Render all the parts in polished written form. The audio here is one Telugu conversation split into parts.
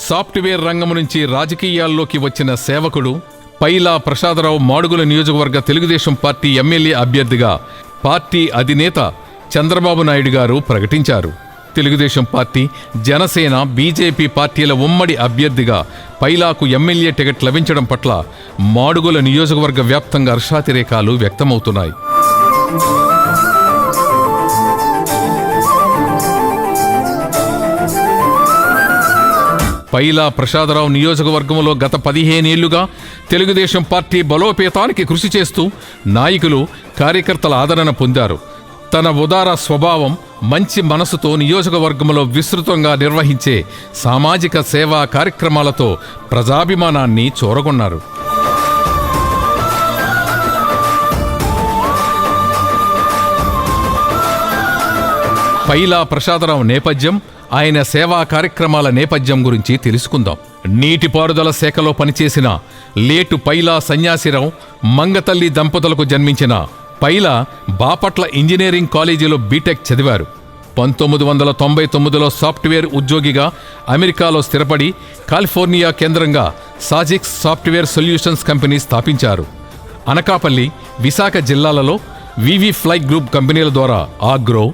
సాఫ్ట్వేర్ రంగం నుంచి రాజకీయాల్లోకి వచ్చిన సేవకుడు పైలా ప్రసాదరావు మాడుగుల నియోజకవర్గ తెలుగుదేశం పార్టీ ఎమ్మెల్యే అభ్యర్థిగా పార్టీ అధినేత చంద్రబాబు నాయుడు గారు ప్రకటించారు. తెలుగుదేశం పార్టీ, జనసేన, బీజేపీ పార్టీల ఉమ్మడి అభ్యర్థిగా పైలాకు ఎమ్మెల్యే టికెట్ లభించడం పట్ల మాడుగుల నియోజకవర్గ వ్యాప్తంగా హర్షాతిరేకాలు వ్యక్తమవుతున్నాయి. పైలా ప్రసాదరావు నియోజకవర్గంలో గత 15 ఏళ్లుగా తెలుగుదేశం పార్టీ బలోపేతానికి కృషి చేస్తూ నాయకులు, కార్యకర్తల ఆదరణ పొందారు. తన ఉదార స్వభావం, మంచి మనసుతో నియోజకవర్గంలో విస్తృతంగా నిర్వహించే సామాజిక సేవా కార్యక్రమాలతో ప్రజాభిమానాన్ని చూరగొన్నారు. పైలా ప్రసాదరావు నేపథ్యం, ఆయన సేవా కార్యక్రమాల నేపథ్యం గురించి తెలుసుకుందాం. నీటిపారుదల శాఖలో పనిచేసిన లేటు పైలా సన్యాసిరావు మంగతల్లి దంపతులకు జన్మించిన పైలా బాపట్ల ఇంజనీరింగ్ కాలేజీలో బీటెక్ చదివారు. 1999లో సాఫ్ట్వేర్ ఉద్యోగిగా అమెరికాలో స్థిరపడి కాలిఫోర్నియా కేంద్రంగా సాజిక్స్ సాఫ్ట్వేర్ సొల్యూషన్స్ కంపెనీ స్థాపించారు. అనకాపల్లి, విశాఖ జిల్లాలలో వివి ఫ్లై గ్రూప్ కంపెనీల ద్వారా ఆగ్రో,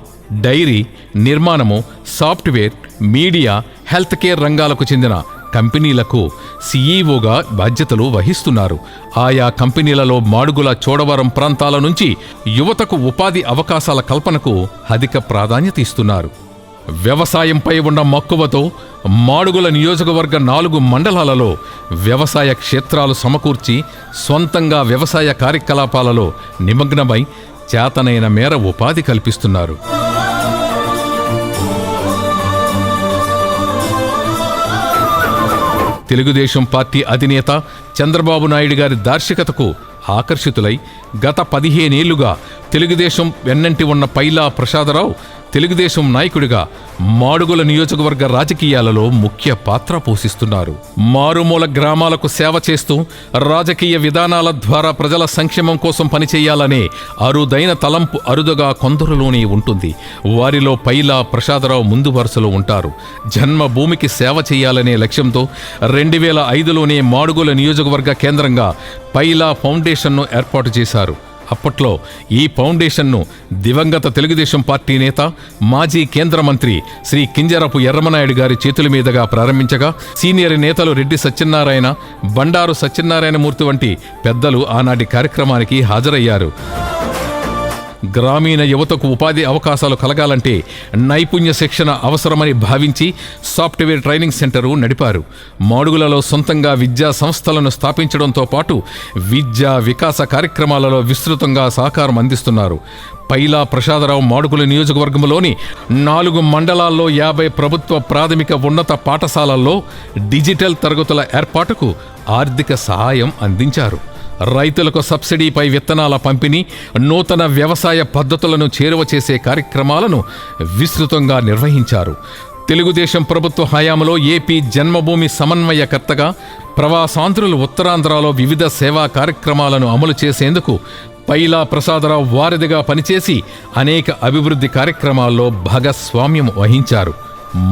డైరీ, నిర్మాణము, సాఫ్ట్వేర్, మీడియా, హెల్త్ కేర్ రంగాలకు చెందిన కంపెనీలకు సీఈఓగా బాధ్యతలు వహిస్తున్నారు. ఆయా కంపెనీలలో మాడుగుల, చోడవరం ప్రాంతాల నుంచి యువతకు ఉపాధి అవకాశాల కల్పనకు అధిక ప్రాధాన్యత ఇస్తున్నారు. వ్యవసాయంపై ఉన్న మక్కువతో మాడుగుల నియోజకవర్గ 4 మండలాలలో వ్యవసాయ క్షేత్రాలు సమకూర్చి స్వంతంగా వ్యవసాయ కార్యకలాపాలలో నిమగ్నమై చేతనైన మేర ఉపాధి కల్పిస్తున్నారు. తెలుగుదేశం పార్టీ అధినేత చంద్రబాబు నాయుడు గారి దార్శికతకు ఆకర్షితులై గత 15 ఏళ్లుగా తెలుగుదేశం వెన్నంటి ఉన్న పైలా ప్రసాదరావు తెలుగుదేశం నాయకుడిగా మాడుగుల నియోజకవర్గ రాజకీయాలలో ముఖ్య పాత్ర పోషిస్తున్నారు. మారుమూల గ్రామాలకు సేవ చేస్తూ రాజకీయ విధానాల ద్వారా ప్రజల సంక్షేమం కోసం పనిచేయాలనే అరుదైన తలంపు అరుదుగా కొందరిలోనే ఉంటుంది. వారిలో పైలా ప్రసాదరావు ముందు వరుసలో ఉంటారు. జన్మభూమికి సేవ చేయాలనే లక్ష్యంతో 2005లోనే మాడుగుల నియోజకవర్గ కేంద్రంగా పైలా ఫౌండేషన్ను ఏర్పాటు చేశారు. అప్పట్లో ఈ ఫౌండేషన్ను దివంగత తెలుగుదేశం పార్టీ నేత, మాజీ కేంద్ర మంత్రి శ్రీ కింజరపు ఎర్రమనాయుడు గారి చేతుల మీదుగా ప్రారంభించగా సీనియర్ నేతలు రెడ్డి సత్యనారాయణ, బండారు సత్యనారాయణమూర్తి వంటి పెద్దలు ఆనాటి కార్యక్రమానికి హాజరయ్యారు. గ్రామీణ యువతకు ఉపాధి అవకాశాలు కలగాలంటే నైపుణ్య శిక్షణ అవసరమని భావించి సాఫ్ట్వేర్ ట్రైనింగ్ సెంటరు నడిపారు. మాడుగులలో సొంతంగా విద్యా సంస్థలను స్థాపించడంతో పాటు విద్యా వికాస కార్యక్రమాలలో విస్తృతంగా సహకారం అందిస్తున్నారు. పైలా ప్రసాదరావు మాడుగుల నియోజకవర్గంలోని 4 మండలాల్లో 50 ప్రభుత్వ ప్రాథమిక ఉన్నత పాఠశాలల్లో డిజిటల్ తరగతుల ఏర్పాటుకు ఆర్థిక సహాయం అందించారు. రైతులకు సబ్సిడీపై విత్తనాల పంపిణీ, నూతన వ్యవసాయ పద్ధతులను చేరువ చేసే కార్యక్రమాలను విస్తృతంగా నిర్వహించారు. తెలుగుదేశం ప్రభుత్వ హయాంలో ఏపీ జన్మభూమి సమన్వయకర్తగా ప్రవాసాంధ్రులు ఉత్తరాంధ్రలో వివిధ సేవా కార్యక్రమాలను అమలు చేసేందుకు పైలా ప్రసాదరావు వారధిగా పనిచేసి అనేక అభివృద్ధి కార్యక్రమాల్లో భాగస్వామ్యం వహించారు.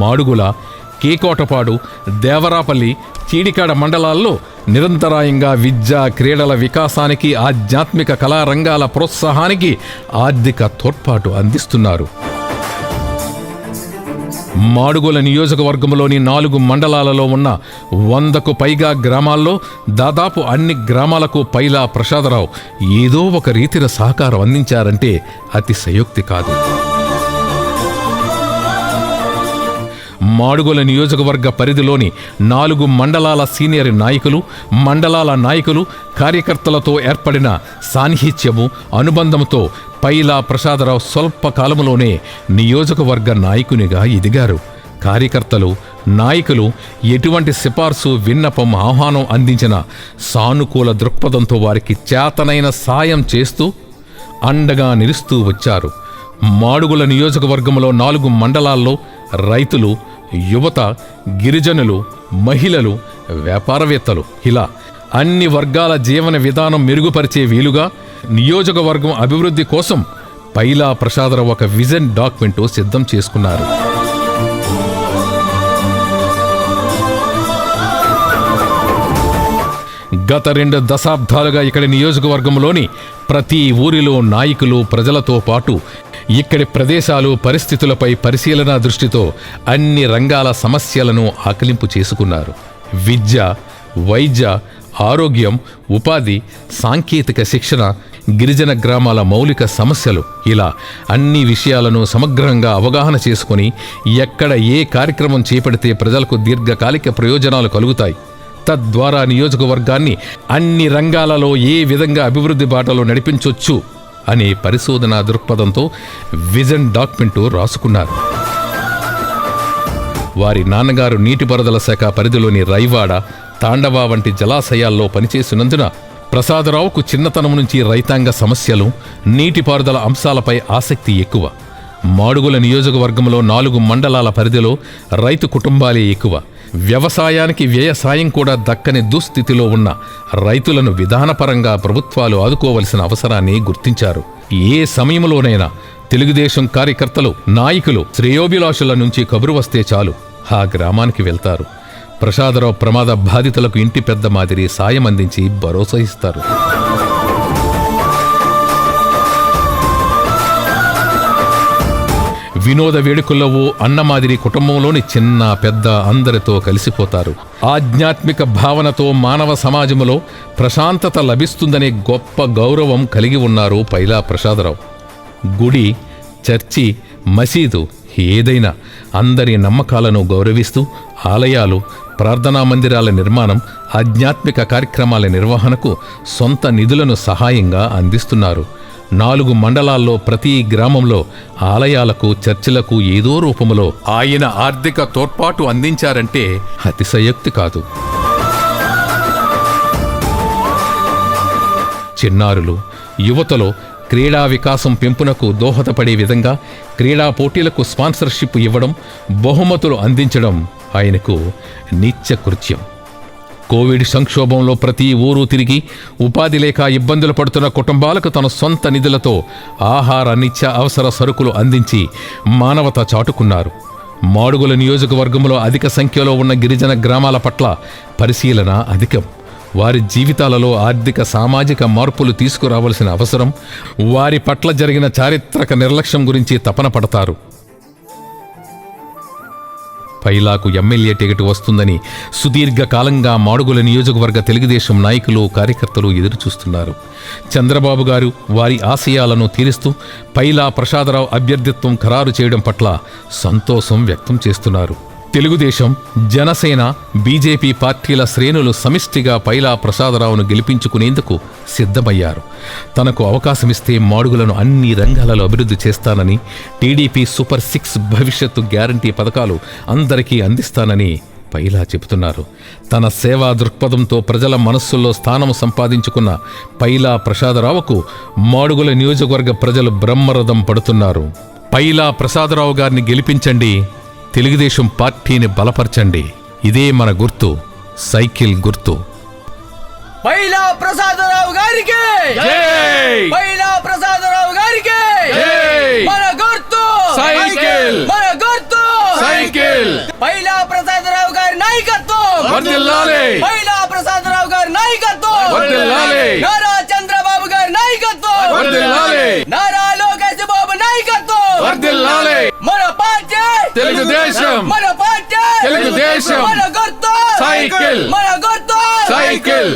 మాడుగుల, కేకోటపాడు, దేవరాపల్లి, చీడికాడ మండలాల్లో నిరంతరాయంగా విద్యా, క్రీడల వికాసానికి, ఆధ్యాత్మిక కళారంగాల ప్రోత్సాహానికి ఆర్థిక తోడ్పాటు అందిస్తున్నారు. మాడుగుల నియోజకవర్గంలోని 4 మండలాలలో ఉన్న 100కు పైగా గ్రామాల్లో దాదాపు అన్ని గ్రామాలకు పైలా ప్రసాదరావు ఏదో ఒక రీతిన సహకారం అందించారంటే అతిశయోక్తి కాదు. మాడుగుల నియోజకవర్గ పరిధిలోని 4 మండలాల సీనియర్ నాయకులు, మండలాల నాయకులు, కార్యకర్తలతో ఏర్పడిన సాన్నిహిత్యము, అనుబంధంతో పైలా ప్రసాదరావు స్వల్ప కాలంలోనే నియోజకవర్గ నాయకునిగా ఎదిగారు. కార్యకర్తలు, నాయకులు ఎటువంటి సిఫార్సు, విన్నపం, ఆహ్వానం అందించిన సానుకూల దృక్పథంతో వారికి చేతనైన సాయం చేస్తూ అండగా నిలుస్తూ వచ్చారు. మాడుగుల నియోజకవర్గంలో 4 మండలాల్లో రైతులు, యువత, గిరిజనులు, మహిళలు, వ్యాపారవేత్తలు ఇలా అన్ని వర్గాల జీవన విధానం మెరుగుపరిచే వీలుగా నియోజకవర్గం అభివృద్ధి కోసం పైలా ప్రసాదరావు ఒక విజన్ డాక్యుమెంట్ సిద్ధం చేసుకున్నారు. గత 2 దశాబ్దాలుగా ఇక్కడి నియోజకవర్గంలోని ప్రతి ఊరిలో నాయకులు ప్రజలతో పాటు ఇక్కడి ప్రదేశాలు పరిస్థితులపై పరిశీలనా దృష్టితో అన్ని రంగాల సమస్యలను ఆకలింపు చేసుకున్నారు. విద్య, వైద్య, ఆరోగ్యం, ఉపాధి, సాంకేతిక శిక్షణ, గిరిజన గ్రామాల మౌలిక సమస్యలు, ఇలా అన్ని విషయాలను సమగ్రంగా అవగాహన చేసుకుని ఎక్కడ ఏ కార్యక్రమం చేపడితే ప్రజలకు దీర్ఘకాలిక ప్రయోజనాలు కలుగుతాయి, తద్వారా నియోజకవర్గాన్ని అన్ని రంగాలలో ఏ విధంగా అభివృద్ధి బాటలో నడిపించొచ్చు అనే పరిశోధనా దృక్పథంతో విజన్ డాక్యుమెంటు రాసుకున్నారు. వారి నాన్నగారు నీటిపారుదల శాఖ పరిధిలోని రైవాడ, తాండవ వంటి జలాశయాల్లో పనిచేసినందున ప్రసాదరావుకు చిన్నతనం నుంచి రైతాంగ సమస్యలు, నీటిపారుదల అంశాలపై ఆసక్తి ఎక్కువ. మాడుగుల నియోజకవర్గంలో 4 మండలాల పరిధిలో రైతు కుటుంబాలే ఎక్కువ. వ్యవసాయానికి వ్యయ సాయం కూడా దక్కని దుస్థితిలో ఉన్న రైతులను విధానపరంగా ప్రభుత్వాలు ఆదుకోవలసిన అవసరాన్ని గుర్తించారు. ఏ సమయంలోనైనా తెలుగుదేశం కార్యకర్తలు, నాయకులు, శ్రేయోభిలాషుల నుంచి కబురు వస్తే చాలు ఆ గ్రామానికి వెళ్తారు. ప్రసాదరావు ప్రమాద బాధితులకు ఇంటి పెద్ద మాదిరి సాయం అందించి భరోసా ఇస్తారు. వినోద వేడుకల్లో ఓ అన్నమాదిరి కుటుంబంలోని చిన్న పెద్ద అందరితో కలిసిపోతారు. ఆధ్యాత్మిక భావనతో మానవ సమాజంలో ప్రశాంతత లభిస్తుందనే గొప్ప గౌరవం కలిగి ఉన్నారు పైలా ప్రసాదరావు. గుడి, చర్చి, మసీదు ఏదైనా అందరి నమ్మకాలను గౌరవిస్తూ ఆలయాలు, ప్రార్థనా మందిరాల నిర్మాణం, ఆధ్యాత్మిక కార్యక్రమాల నిర్వహణకు సొంత నిధులను సహాయంగా అందిస్తున్నారు. 4 మండలాల్లో ప్రతి గ్రామంలో ఆలయాలకు, చర్చిలకు ఏదో రూపంలో ఆయన ఆర్థిక తోడ్పాటు అందించారంటే అతిశయోక్తి కాదు. చిన్నారులు, యువతలో క్రీడా వికాసం పెంపునకు దోహదపడే విధంగా క్రీడా పోటీలకు స్పాన్సర్షిప్ ఇవ్వడం, బహుమతులు అందించడం ఆయనకు నిత్యకృత్యం. కోవిడ్ సంక్షోభంలో ప్రతి ఊరు తిరిగి ఉపాధి లేక ఇబ్బందులు పడుతున్న కుటుంబాలకు తన సొంత నిధులతో ఆహార, నిత్య అవసర సరుకులు అందించి మానవత చాటుకున్నారు. మాడుగుల నియోజకవర్గంలో అధిక సంఖ్యలో ఉన్న గిరిజన గ్రామాల పట్ల పరిశీలన అధికం. వారి జీవితాలలో ఆర్థిక, సామాజిక మార్పులు తీసుకురావాల్సిన అవసరం, వారి పట్ల జరిగిన చారిత్రక నిర్లక్ష్యం గురించి తపన పడతారు. పైలాకు ఎమ్మెల్యే టికెట్ వస్తుందని సుదీర్ఘకాలంగా మాడుగుల నియోజకవర్గ తెలుగుదేశం నాయకులు, కార్యకర్తలు ఎదురుచూస్తున్నారు. చంద్రబాబు గారు వారి ఆశయాలను తీరుస్తూ పైలా ప్రసాదరావు అభ్యర్థిత్వం ఖరారు చేయడం పట్ల సంతోషం వ్యక్తం చేస్తున్నారు. తెలుగుదేశం, జనసేన, బీజేపీ పార్టీల శ్రేణులు సమిష్టిగా పైలా ప్రసాదరావును గెలిపించుకునేందుకు సిద్ధమయ్యారు. తనకు అవకాశమిస్తే మాడుగులను అన్ని రంగాలలో అభివృద్ధి చేస్తానని, టీడీపీ సూపర్ 6 భవిష్యత్తు గ్యారంటీ పథకాలు అందరికీ అందిస్తానని పైలా చెబుతున్నారు. తన సేవా దృక్పథంతో ప్రజల మనస్సుల్లో స్థానం సంపాదించుకున్న పైలా ప్రసాదరావుకు మాడుగుల నియోజకవర్గ ప్రజలు బ్రహ్మరథం పడుతున్నారు. పైలా ప్రసాదరావు గారిని గెలిపించండి, తెలుగుదేశం పార్టీని బలపరచండి. ఇదే మన గుర్తు, సైకిల్ గుర్తు. పైలా ప్రసాదరావు గారికి జై! పైలా ప్రసాదరావు గారికి జై! మన గుర్తు సైకిల్! మన గుర్తు సైకిల్! పైలా ప్రసాదరావు గారి నాయకత్వం వర్ధిల్లాలి! పైలా ప్రసాదరావు గారి నాయకత్వం వర్ధిల్లాలి! నారా చంద్రబాబు గారి నాయకత్వం వర్ధిల్లాలి! నారా లోకేష్ బాబు నాయకత్వం వర్ధిల్లాలి! మన పార్టీ తెలుగుదేశం! మన పార్టీ తెలుగుదేశం! మన గుర్తు సైకిల్! మన గుర్తు సైకిల్!